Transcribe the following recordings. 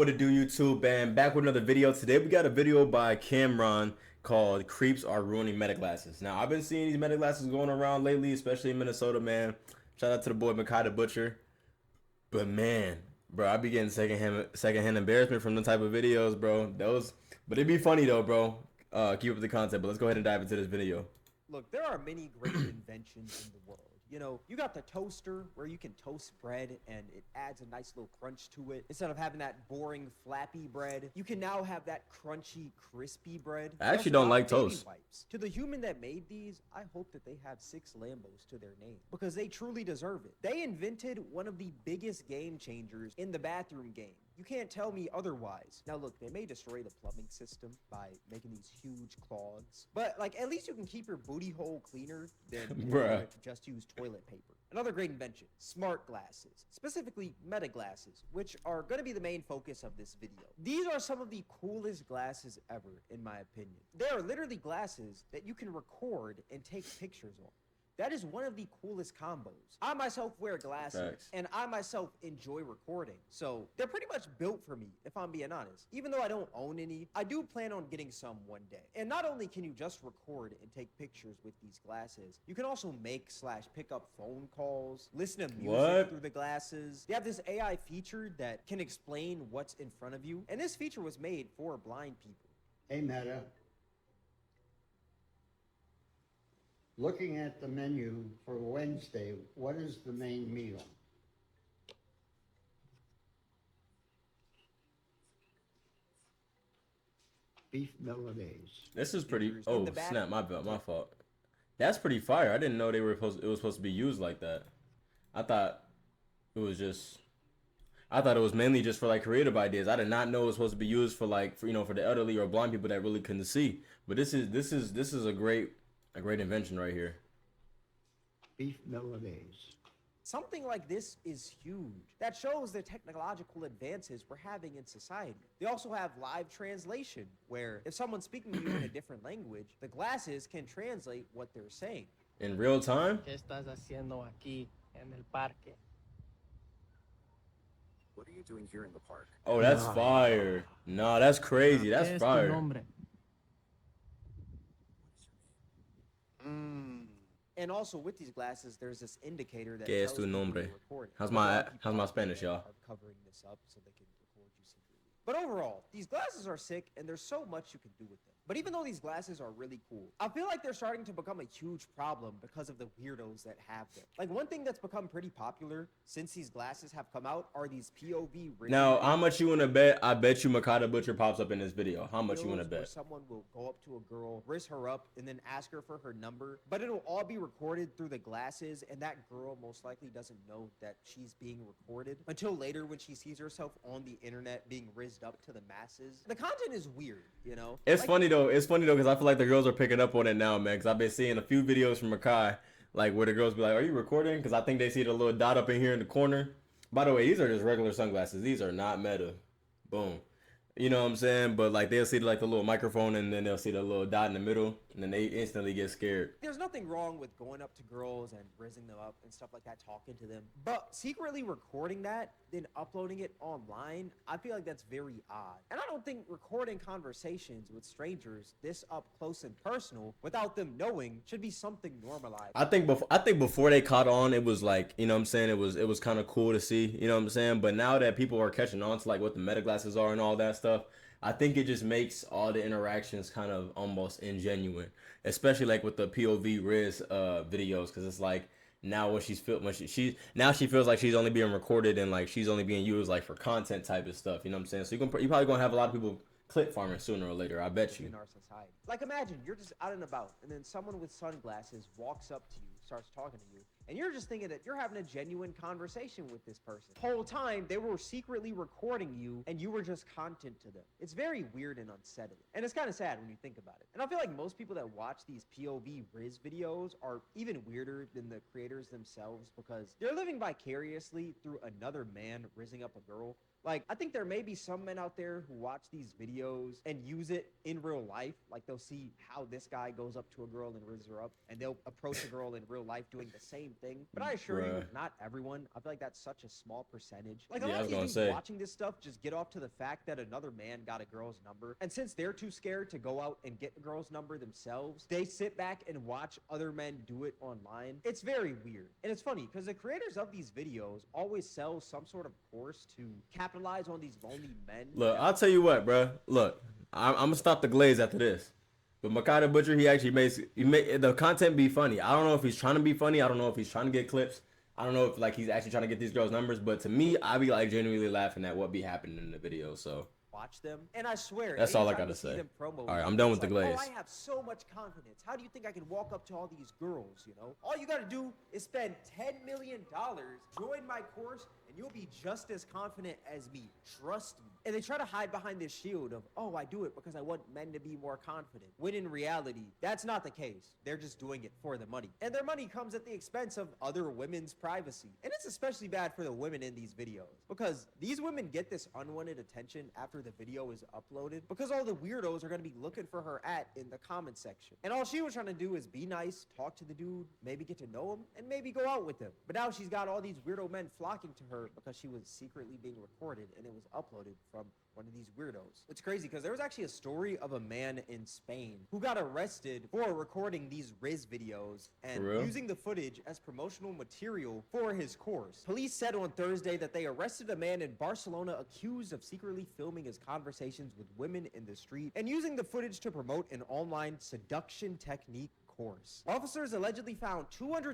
what it do, YouTube, man? Back with another video. Today we got a video by Cameron called "Creeps Are Ruining Meta Glasses." Now I've been seeing these meta glasses going around lately, especially in Minnesota, man. Shout out to the boy Makai the Butcher. But man, bro, I be getting secondhand embarrassment from the type of videos, bro. But it'd be funny though, bro. Keep up the content. But let's go ahead and dive into this video. Look, there are many great inventions in the world. You know, you got the toaster where you can toast bread and it adds a nice little crunch to it. Instead of having that boring flappy bread, you can now have that crunchy, crispy bread. I actually don't like Baby toast. wipes. To the human that made these, I hope that they have 6 Lambos to their name because they truly deserve it. They invented one of the biggest game changers in the bathroom game. You can't tell me otherwise. Now look, they may destroy the plumbing system by making these huge clogs, but like at least you can keep your booty hole cleaner than Bruh. just use toilet paper. Another great invention, smart glasses, specifically meta glasses, which are going to be the main focus of this video. These are some of the coolest glasses ever, in my opinion. They are literally glasses that you can record and take pictures on. That is one of the coolest combos. I myself wear glasses, Facts. and I myself enjoy recording. So they're pretty much built for me, if I'm being honest. Even though I don't own any, I do plan on getting some one day. And not only can you just record and take pictures with these glasses, you can also make/pick up phone calls, listen to music What? through the glasses. They have this AI feature that can explain what's in front of you. And this feature was made for blind people. Hey, Meta. Looking at the menu for Wednesday, what is the main meal? Beef Milanese. This is pretty. In Oh the back- snap! My fault. That's pretty fire. I didn't know they were supposed. It was supposed to be used like that. I thought it was just. I thought it was mainly just for like creative ideas. I did not know it was supposed to be used for like for the elderly or blind people that really couldn't see. But this is a great invention right here. Beef Milanese. Something like this is huge. That shows the technological advances we're having in society. They also have live translation, where if someone's speaking to you in a different language, the glasses can translate what they're saying. In real time. ¿Qué estás haciendo aquí en el parque? What are you doing here in the park? Oh, that's fire. No, that's crazy. ¿Qué That's es tu fire. nombre? And also with these glasses, there's this indicator that ¿Qué es tells tu people nombre? you're recording. How's A lot my of people out Spanish, there y'all? are covering this up so they can record you secretly. But overall, these glasses are sick, and there's so much you can do with them. But even though these glasses are really cool, I feel like they're starting to become a huge problem because of the weirdos that have them. Like one thing that's become pretty popular since these glasses have come out are these POV rig Now, videos. how much you wanna bet? I bet you Makata Butcher pops up in this video. How much you wanna Where bet? someone will go up to a girl, raise her up, and then ask her for her number, but it'll all be recorded through the glasses, and that girl most likely doesn't know that she's being recorded until later when she sees herself on the internet being rizzed up to the masses. The content is weird, you know? It's Like, funny though. It's funny though because I feel like the girls are picking up on it now, man. Because I've been seeing a few videos from Makai, like where the girls be like, "Are you recording?" Because I think they see the little dot up in here in the corner. By the way, these are just regular sunglasses. These are not Meta. Boom. You know what I'm saying? But like they'll see like the little microphone and then they'll see the little dot in the middle and then they instantly get scared. There's nothing wrong with going up to girls and rizzing them up and stuff like that, talking to them. But secretly recording that, then uploading it online, I feel like that's very odd. And I don't think recording conversations with strangers this up close and personal without them knowing should be something normalized. I think before they caught on, it was like, you know what I'm saying, it was kind of cool to see, you know what I'm saying? But now that people are catching on to like what the meta glasses are and all that stuff, I think it just makes all the interactions kind of almost ingenuine, especially like with the POV Riz videos, because it's like now when she feels like she's only being recorded and like she's only being used like for content type of stuff, you know what I'm saying? So you probably gonna have a lot of people clip farming sooner or later, I bet you. In our society. Like imagine you're just out and about and then someone with sunglasses walks up to you, starts talking to you, and you're just thinking that you're having a genuine conversation with this person. The whole time they were secretly recording you and you were just content to them. It's very weird and unsettling. And it's kind of sad when you think about it. And I feel like most people that watch these POV Riz videos are even weirder than the creators themselves because they're living vicariously through another man rizzing up a girl. Like, I think there may be some men out there who watch these videos and use it in real life. Like, they'll see how this guy goes up to a girl and rizzes her up, and they'll approach a girl in real real life doing the same thing. But I assure you, Bruh. not everyone. I feel like that's such a small percentage. Like, a Yeah, lot I of was these gonna dudes say. watching this stuff just get off to the fact that another man got a girl's number. And since they're too scared to go out and get the girl's number themselves, they sit back and watch other men do it online. It's very weird. And it's funny because the creators of these videos always sell some sort of course to capitalize on these lonely men. Look, I'll tell you what, bro. Look, I'm gonna stop the glaze after this. But Makai the Butcher, he actually makes the content be funny. I don't know if he's trying to be funny. I don't know if he's trying to get clips. I don't know if like he's actually trying to get these girls' numbers. But to me, I be like genuinely laughing at what be happening in the video. So Watch them, and I swear That's all I anytime gotta you see say. them promo All right, videos, I'm done it's with the like, glaze. Oh, I have so much confidence. How do you think I can walk up to all these girls? You know, all you gotta do is spend $10 million, join my course, and you'll be just as confident as me. Trust me. And they try to hide behind this shield of, oh, I do it because I want men to be more confident. When in reality, that's not the case. They're just doing it for the money. And their money comes at the expense of other women's privacy. And it's especially bad for the women in these videos because these women get this unwanted attention after the video is uploaded because all the weirdos are going to be looking for her in the comment section. And all she was trying to do is be nice, talk to the dude, maybe get to know him, and maybe go out with him. But now she's got all these weirdo men flocking to her because she was secretly being recorded and it was uploaded from one of these weirdos. It's crazy because there was actually a story of a man in Spain who got arrested for recording these Riz videos and For real? using the footage as promotional material for his course. Police said on Thursday that they arrested a man in Barcelona accused of secretly filming his conversations with women in the street and using the footage to promote an online seduction technique course. Officers allegedly found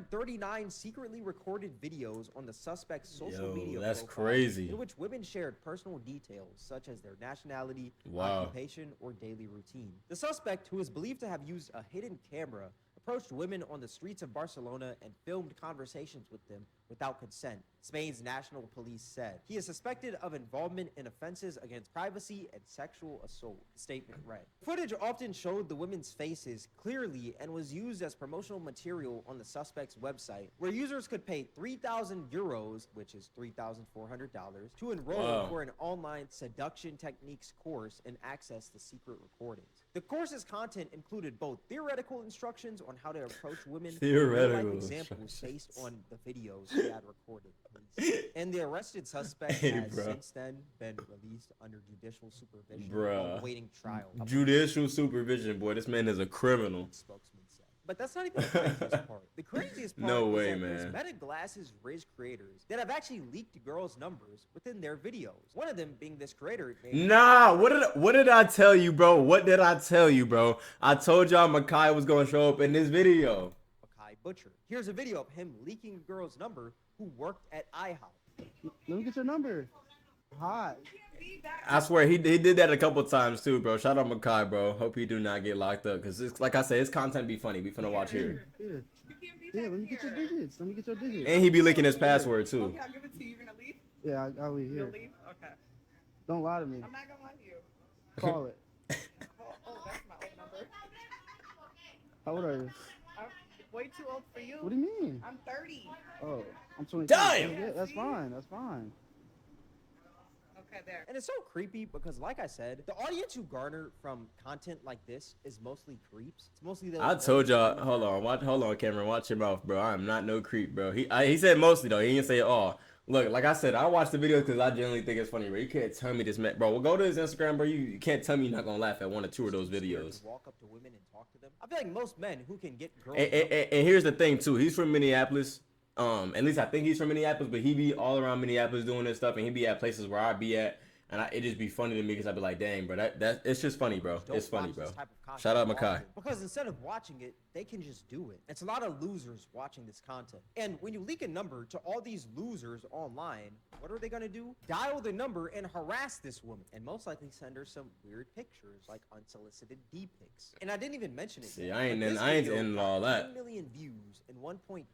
239 secretly recorded videos on the suspect's social Yo, media that's profile crazy. in which women shared personal details such as their nationality, Wow. occupation, or daily routine. The suspect, who is believed to have used a hidden camera, approached women on the streets of Barcelona and filmed conversations with them without consent, Spain's national police said. He is suspected of involvement in offenses against privacy and sexual assault, the statement read. Footage often showed the women's faces clearly and was used as promotional material on the suspect's website, where users could pay 3,000 euros, which is $3,400, to enroll Wow. for an online seduction techniques course and access the secret recordings. The course's content included both theoretical instructions on how to approach women and Theoretical real-life examples instructions. based on the videos he had recorded. Police. And the arrested suspect Hey, has bro. since then been released under judicial supervision Bruh. while awaiting trial. A Judicial supervision, boy. This man is a criminal. spokesman said. But that's not even the craziest part. The craziest part No is way, that there's man. Meta Glasses Riz creators that have actually leaked girls' numbers within their videos. One of them being this creator named Nah, what did I tell you, bro? What did I tell you, bro? I told y'all Makai was gonna show up in this video. Makai Butcher. Here's a video of him leaking a girl's number who worked at IHOP. Let me get your number. Hot. I swear he did that a couple times too, bro. Shout out Makai, bro. Hope he do not get locked up, cause it's, like I said, his content be funny. We finna watch here, Here. Yeah, let me get your digits. Let me get your digits. and he be licking his password too. Okay, I'll give it to you. You're gonna leave? Yeah, I'll leave You'll here. leave? Okay. Don't lie to me. I'm not gonna lie to you. Call it. Oh, that's my old number. How old are you? I'm way too old for you. What do you mean? I'm 30. Oh, I'm 22. Damn! Yeah, that's fine. That's fine. Okay, there. And it's so creepy because, like I said, the audience you garner from content like this is mostly creeps. It's mostly the. I told y'all. Hold on, Cameron. Watch your mouth, bro. I am not no creep, bro. He said mostly though. He didn't say all. Look, like I said, I watch the videos because I genuinely think it's funny, bro. You can't tell me this, man, bro. Well, go to his Instagram, bro. You can't tell me you're not gonna laugh at one or two of those scared to videos. Walk up to women and talk to them. I feel like most men who can get girls. And here's the thing too. He's from Minneapolis. At least I think he's from Minneapolis, but he be all around Minneapolis doing this stuff, and he be at places where I be at, and it just be funny to me because I be like, dang, bro, that it's just funny, bro. don't It's funny, watch bro. this type of content Shout out often, Makai. Because instead of watching it, they can just do it. It's a lot of losers watching this content. And when you leak a number to all these losers online, what are they gonna do? Dial the number and harass this woman, and most likely send her some weird pictures like unsolicited D pics. And I didn't even mention it. See, yet, I ain't but in- this I ain't video in got all that. 1 million views and 1.3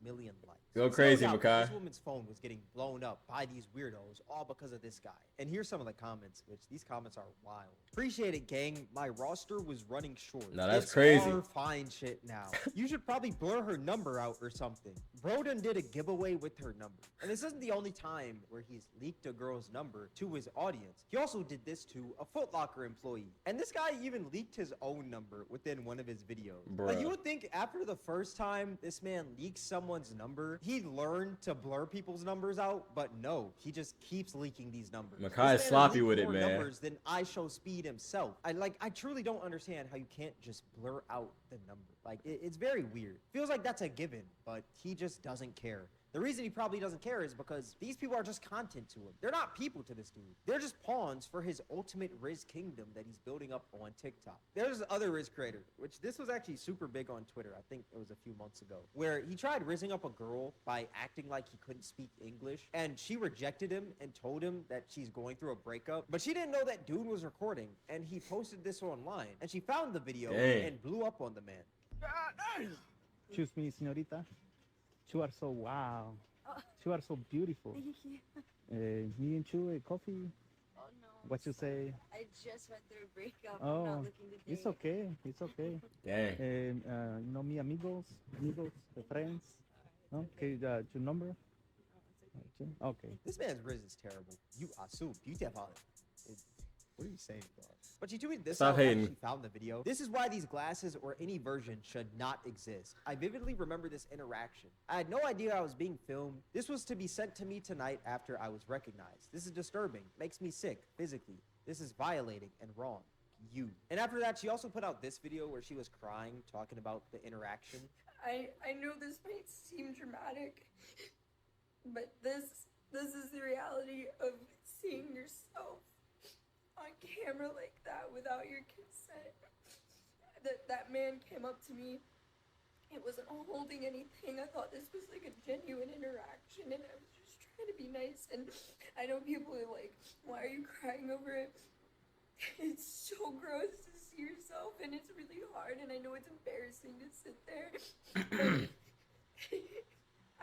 million likes. Go It's crazy, no doubt Makai. This woman's phone was getting blown up by these weirdos, all because of this guy. And here's some of the comments, which these comments are wild. Appreciate it, gang. My roster was running short. Now, that's It's crazy. our fine shit it now. You should probably blur her number out or something. Broden did a giveaway with her number. And this isn't the only time where he's leaked a girl's number to his audience. He also did this to a Foot Locker employee. And this guy even leaked his own number within one of his videos. Like, you Bruh. would think after the first time this man leaks someone's number, he'd learn to blur people's numbers out, but no, he just keeps leaking these numbers. Makai This man is has sloppy leaked with it, more man. numbers than iShowSpeed himself. I truly don't understand how you can't just blur out the number. Like, it's very weird. Feels like that's a given, but he just doesn't care. The reason he probably doesn't care is because these people are just content to him. They're not people to this dude. They're just pawns for his ultimate Riz kingdom that he's building up on TikTok. There's other Riz creator, which this was actually super big on Twitter. I think it was a few months ago, where he tried rizzing up a girl by acting like he couldn't speak English, and she rejected him and told him that she's going through a breakup. But she didn't know that dude was recording, and he posted this online, and she found the video Dang. and blew up on the man. Excuse me, señorita. You are so wow. You are so beautiful. Thank you. Me and you, coffee. Oh no. What you say? I just went through a breakup. Oh, I'm not looking to date. It's okay. It's okay. Dang. You know me, amigos, friends. No? Okay, your number. Okay. This man's Riz is terrible. You are so beautiful. What are you saying, bro? But she tweeted this Stop out after hating. she found the video. This is why these glasses or any version should not exist. I vividly remember this interaction. I had no idea I was being filmed. This was to be sent to me tonight after I was recognized. This is disturbing. Makes me sick, physically. This is violating and wrong. You. And after that, she also put out this video where she was crying, talking about the interaction. I know this might seem dramatic, but this is the reality of seeing yourself on camera like that without your consent. That man came up to me. It wasn't holding anything. I thought this was like a genuine interaction, and I was just trying to be nice. And I know people are like, "Why are you crying over it?" It's so gross to see yourself, and it's really hard. And I know it's embarrassing to sit there. But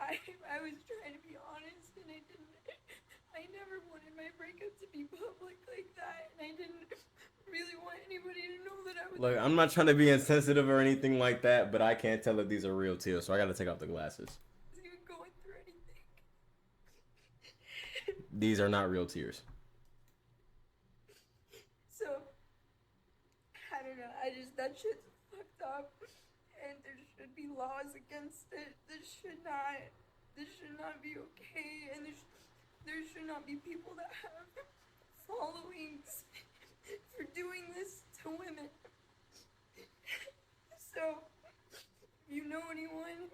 I was trying to be honest, and I didn't. I never wanted my breakup to be public like that, and I didn't really want anybody to know that I was. Look, I'm not trying to be insensitive or anything like that, but I can't tell if these are real tears, so I gotta take off the glasses. Even going through anything. These are not real tears. So, I don't know. That shit's fucked up, and there should be laws against it. This should not be okay, and there should not be people that have followings for doing this to women. So, if you know anyone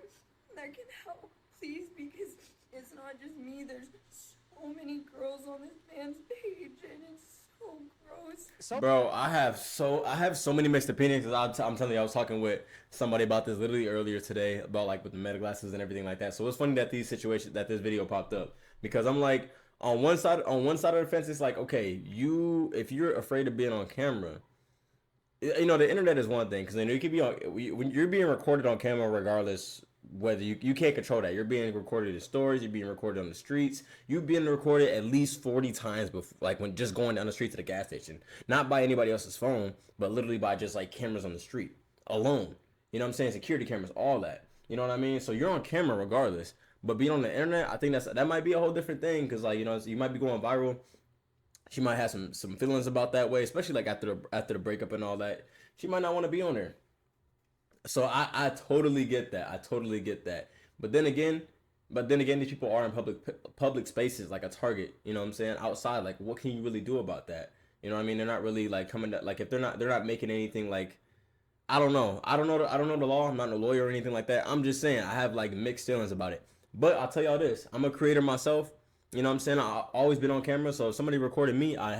that can help, please, because it's not just me. There's so many girls on this man's page, and it's so gross. Bro, I have so many mixed opinions. I'm telling you, I was talking with somebody about this literally earlier today about like with the meta glasses and everything like that. So it's funny that this video popped up, because I'm like, on one side of the fence, it's like, okay, if you're afraid of being on camera, you know, the internet is one thing, because you know you could be when you're being recorded on camera, regardless whether you can't control that. You're being recorded in stores, you're being recorded on the streets, you're being recorded at least 40 times before, like when just going down the street to the gas station, not by anybody else's phone, but literally by just like cameras on the street alone. You know what I'm saying? Security cameras, all that. You know what I mean? So you're on camera regardless. But being on the internet, I think that might be a whole different thing, because like, you know, you might be going viral. She might have some feelings about that way, especially like after the breakup and all that. She might not want to be on there. So I totally get that. I totally get that. But then again, these people are in public spaces, like a Target. You know what I'm saying? Outside, like, what can you really do about that? You know what I mean? They're not really like coming to, like, if they're not making anything like, I don't know the law. I'm not a lawyer or anything like that. I'm just saying I have like mixed feelings about it. But I'll tell y'all this, I'm a creator myself. You know what I'm saying? I've always been on camera, so if somebody recorded me, I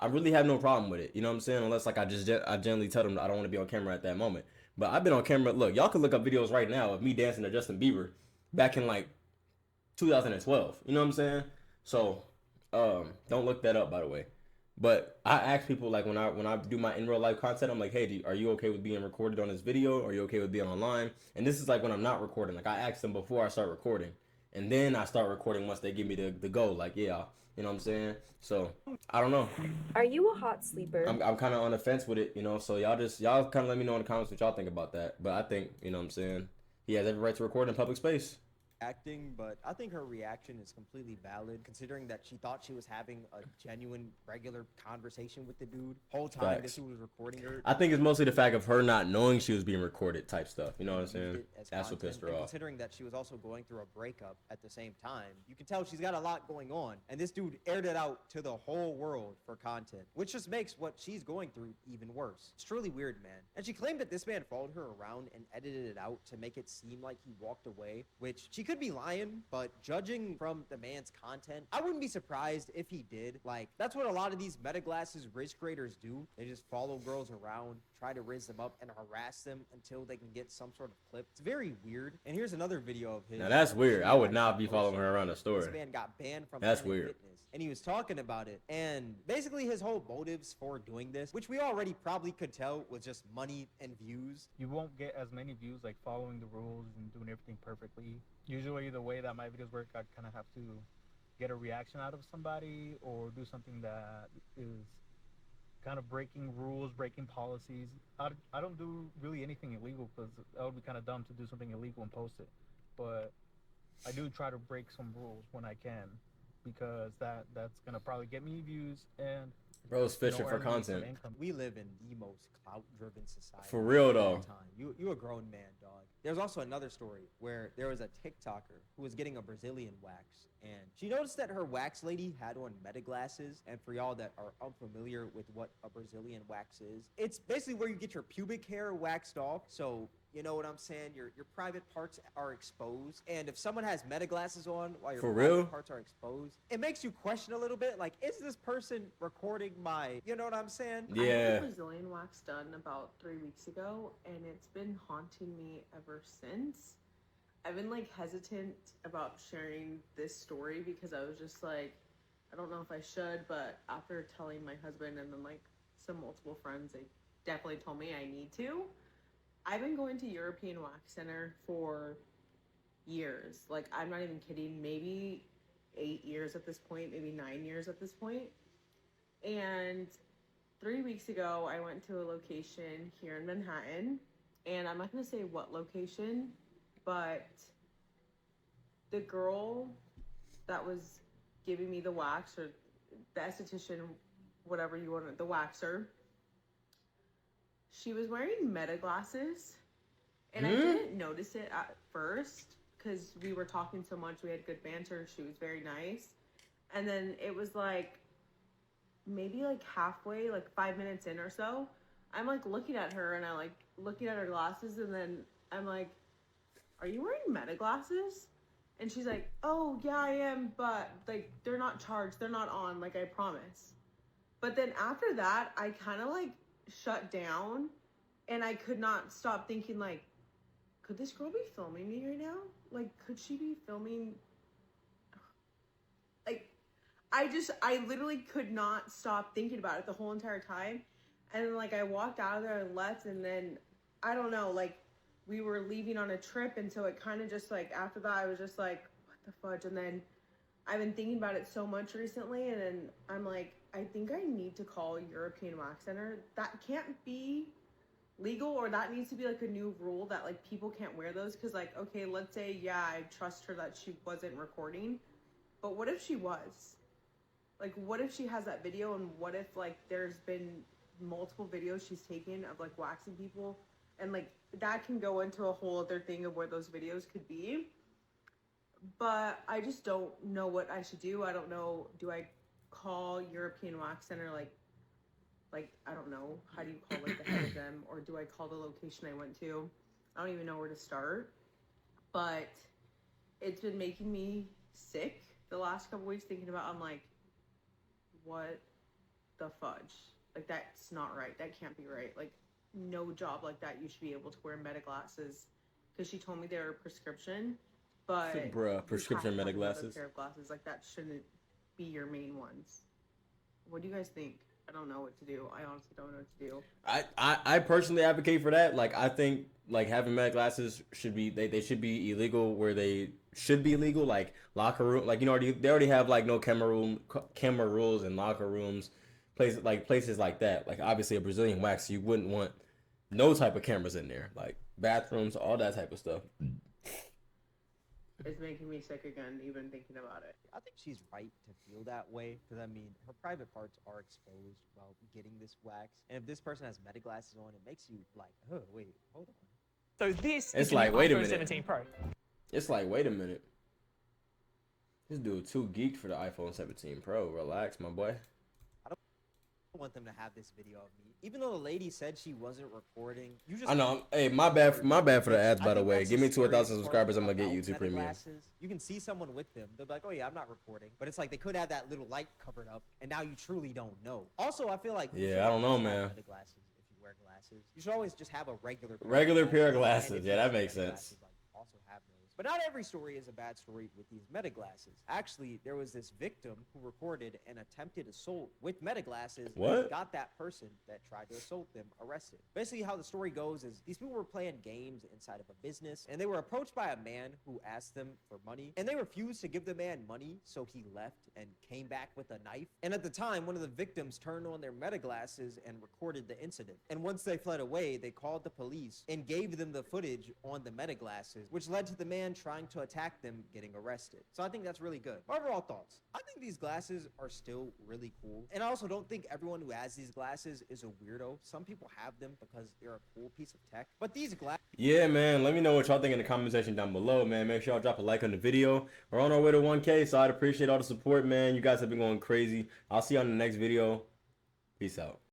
really have no problem with it. You know what I'm saying? Unless like I generally tell them that I don't want to be on camera at that moment. But I've been on camera. Look, y'all can look up videos right now of me dancing to Justin Bieber back in like 2012. You know what I'm saying? So don't look that up, by the way. But I ask people, like, when I do my in real life content, I'm like, hey, are you okay with being recorded on this video? Are you okay with being online? And this is like when I'm not recording. Like, I ask them before I start recording. and then I start recording once they give me the go. Like, yeah, you know what I'm saying? So I don't know. Are you a hot sleeper? I'm kind of on the fence with it, you know. So y'all kind of let me know in the comments what y'all think about that. But I think, you know what I'm saying, he has every right to record in public space. Acting, but I think her reaction is completely valid considering that she thought she was having a genuine, regular conversation with the dude. Whole time this Facts. dude was recording her. I think it's mostly the fact of her not knowing she was being recorded type stuff. You know what I'm Used saying? it as That's what content, pissed her and off. considering that she was also going through a breakup at the same time, you can tell she's got a lot going on. And this dude aired it out to the whole world for content, which just makes what she's going through even worse. It's truly weird, man. And she claimed that this man followed her around and edited it out to make it seem like he walked away, which she could be lying, but judging from the man's content, I wouldn't be surprised if he did. Like, that's what a lot of these Meta Glasses Riz creators do. They just follow girls around, try to riz them up, and harass them until they can get some sort of clip. It's very weird. And here's another video of his. Now that's weird. I would not be Actually following her around the store. This man got banned from That's Planet weird. Fitness, and he was talking about it. And basically his whole motives for doing this, which we already probably could tell was just money and views. You won't get as many views like following the rules and doing everything perfectly. Usually the way that my videos work, I kind of have to get a reaction out of somebody or do something that is kind of breaking rules, breaking policies. I don't do really anything illegal because that would be kind of dumb to do something illegal and post it. But I do try to break some rules when I can because that's gonna probably get me views and Bro's fishing for earn me some content. income. We live in the most clout-driven society. For real, of though. all time. You a grown man, dog. There's also another story where there was a TikToker who was getting a Brazilian wax, and she noticed that her wax lady had on Meta glasses. And for y'all that are unfamiliar with what a Brazilian wax is, it's basically where you get your pubic hair waxed off. So you know what I'm saying? Your private parts are exposed, and if someone has Meta glasses on while your For private real? parts are exposed, it makes you question a little bit. Like, is this person recording my? You know what I'm saying? I had Yeah. a Brazilian wax done about 3 weeks ago, and it's been haunting me ever since. I've been like hesitant about sharing this story because I was just like, I don't know if I should, but after telling my husband and then like some multiple friends, they definitely told me I need to. I've been going to European Wax Center for years. Like, I'm not even kidding, maybe 8 years at this point, maybe 9 years at this point. And 3 weeks ago, I went to a location here in Manhattan, and I'm not going to say what location, but the girl that was giving me the wax, or the esthetician, whatever you want it, the waxer, she was wearing Meta glasses, and I didn't notice it at first because we were talking so much. We had good banter. She was very nice. And then it was like maybe like halfway, like 5 minutes in or so, I'm like looking at her and I like looking at her glasses, and then I'm like, are you wearing Meta glasses? And she's like, oh yeah, I am, but like they're not charged, they're not on, like I promise. But then after that, I kind of like shut down, and I could not stop thinking, like, could this girl be filming me right now? Like, could she be filming? Like, I literally could not stop thinking about it the whole entire time. And then, like, I walked out of there and left, and then, I don't know, like, we were leaving on a trip, and so it kind of just, like, after that, I was just like, what the fudge? And then I've been thinking about it so much recently, and then I'm like, I think I need to call European Wax Center. That can't be legal, or that needs to be like a new rule that like people can't wear those. Because like, okay, let's say, yeah, I trust her that she wasn't recording, but what if she was? Like, what if she has that video, and what if like there's been multiple videos she's taken of like waxing people, and like that can go into a whole other thing of where those videos could be. But I just don't know what I should do. I don't know. Do I call European Wax Center, like I don't know, how do you call like the head of them, or do I call the location I went to? I don't even know where to start. But it's been making me sick the last couple weeks thinking about, I'm like, what the fudge? Like, that's not right. That can't be right. Like, no job like that you should be able to wear Meta glasses, because she told me they were prescription, but Bruh, prescription Meta Another glasses. pair of glasses, like, that shouldn't be your main ones. What do you guys think? I don't know what to do. I honestly don't know what to do. I personally advocate for that. Like, I think like having Meta glasses should be they should be illegal where they should be legal, like locker room, like, you know, they already have like no camera rules in locker rooms, places like that. Like, obviously a Brazilian wax, you wouldn't want no type of cameras in there, like bathrooms, all that type of stuff. It's making me sick again, even thinking about it. I think she's right to feel that way because, I mean, her private parts are exposed while getting this wax. And if this person has Meta glasses on, it makes you like, oh, wait, hold on. So this It's is like, the wait a iPhone minute. 17 Pro. It's like, wait a minute. This dude too geeked for the iPhone 17 Pro. Relax, my boy. I want them to have this video of me. Even though the lady said she wasn't recording, you just I know. Hey, my bad for the ads, by the way. Give me to 1,000 subscribers, I'm gonna get YouTube Premium. Glasses. You can see someone with them. They'll be like, oh yeah, I'm not recording. But it's like they could have that little light covered up, and now you truly don't know. Also, I feel like you Yeah, should I don't know, always have man. Meta glasses if you wear glasses. You should always just have a regular Pair of And glasses. if Yeah, you that have makes Meta sense. glasses, like, also have those. But not every story is a bad story with these Meta glasses. Actually, there was this victim who recorded an attempted assault with Meta glasses. What? And got that person that tried to assault them arrested. Basically, how the story goes is these people were playing games inside of a business, and they were approached by a man who asked them for money, and they refused to give the man money, so he left and came back with a knife. And at the time, one of the victims turned on their Meta glasses and recorded the incident. And once they fled away, they called the police and gave them the footage on the Meta glasses, which led to the man trying to attack them getting arrested. So I think that's really good. Overall thoughts. I think these glasses are still really cool. And I also don't think everyone who has these glasses is a weirdo. Some people have them because they're a cool piece of tech. But these glasses... Yeah, man. Let me know what y'all think in the comment section down below, man. Make sure y'all drop a like on the video. We're on our way to 1K, so I'd appreciate all the support, man. You guys have been going crazy. I'll see you on the next video. Peace out.